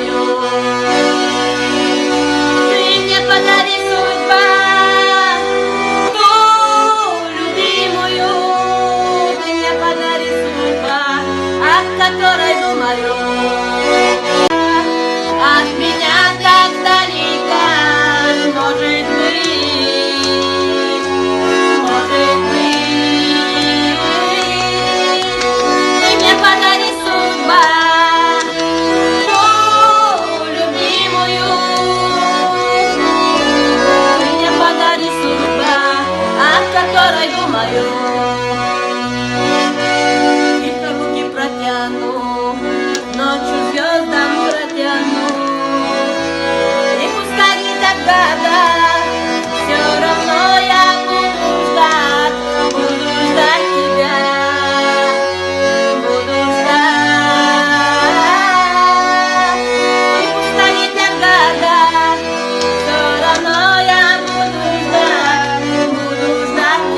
думаю. Ты мне подари судьба, ту любимую. Ты мне подари судьба, о которой думаю. От меня так далеко, может быть, может быть. Ты мне подари судьба, ту любимую. Ты мне подари судьба, о которой думаю. Тихо руки протяну, ночью звездам протяну. И пускай не догадаться, все равно я буду ждать тебя, буду ждать. И пускай не догадаться, все равно я буду ждать тебя, буду ждать.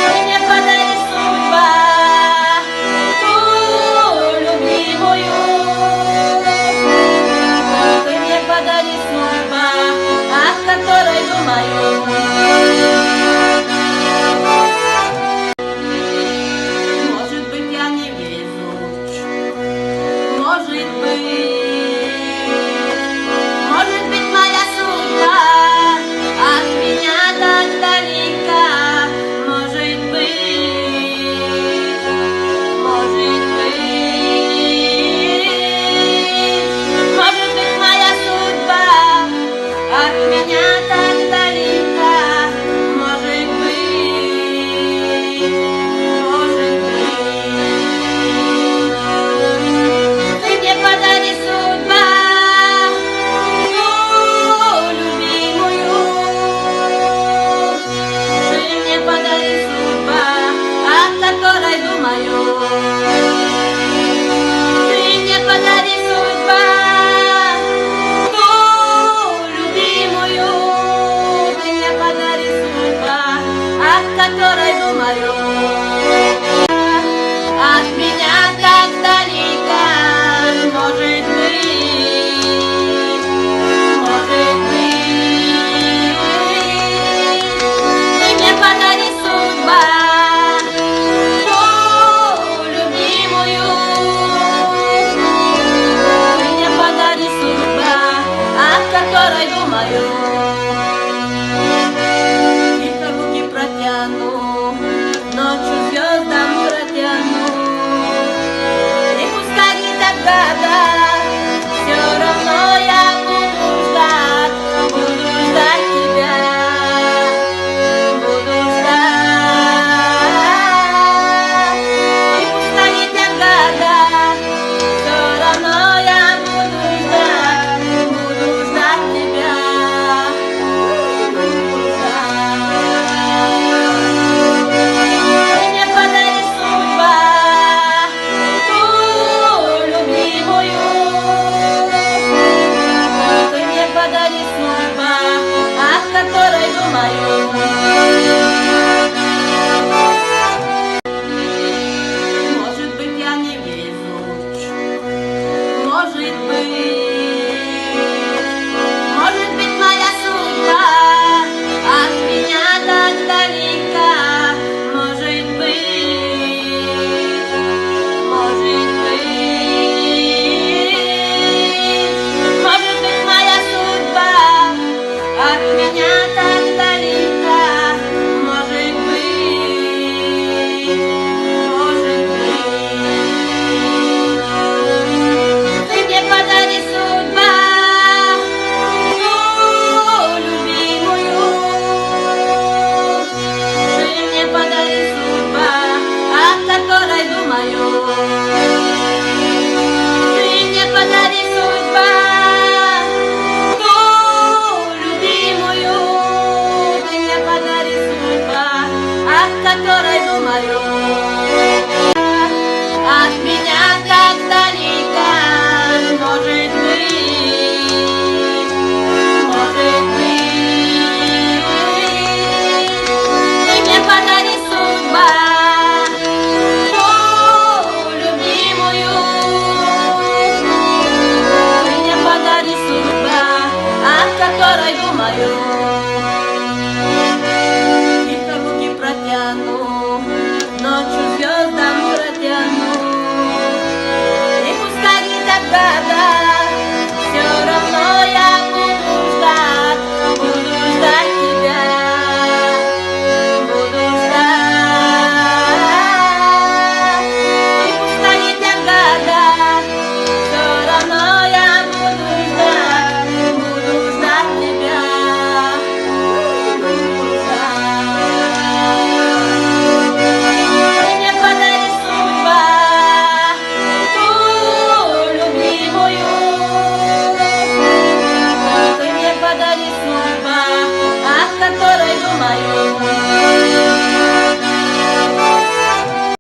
Ты мне подари судьба, ту любимую. Ты мне подари судьба, о которой думаю. Может быть, я не везуч, может быть, моя судьба от меня так далека. Может быть, моя судьба от меня так далека. Может быть, ты мне подари судьба, ту любимую. Ты мне подари судьба, о которой думаю. Ты мне подари судьба, ту любимую. Ты мне подари судьба, о которой думаю. От меня так далеко, может быть, ты мне подари судьба, ту любимую. Ты мне подари судьба, о которой думаю. Тихо руки протяну, ночью звездам протяну. И пускай не догадаться, все равно я буду ждать тебя, буду ждать. И пускай не догадаться, все равно я буду ждать тебя, буду ждать. Ты мне подари судьба, ту любимую. Ты мне подари судьба, о которой думаю. Может быть, я не везуч, может быть, моя судьба от меня так далека. Может быть, моя судьба от меня так далека. Может быть, ты мне подари судьба, ту любимую. Ты мне подари судьба, о которой думаю. Ты мне подари судьба, ту любимую. Ты мне подари судьба, о которой думаю.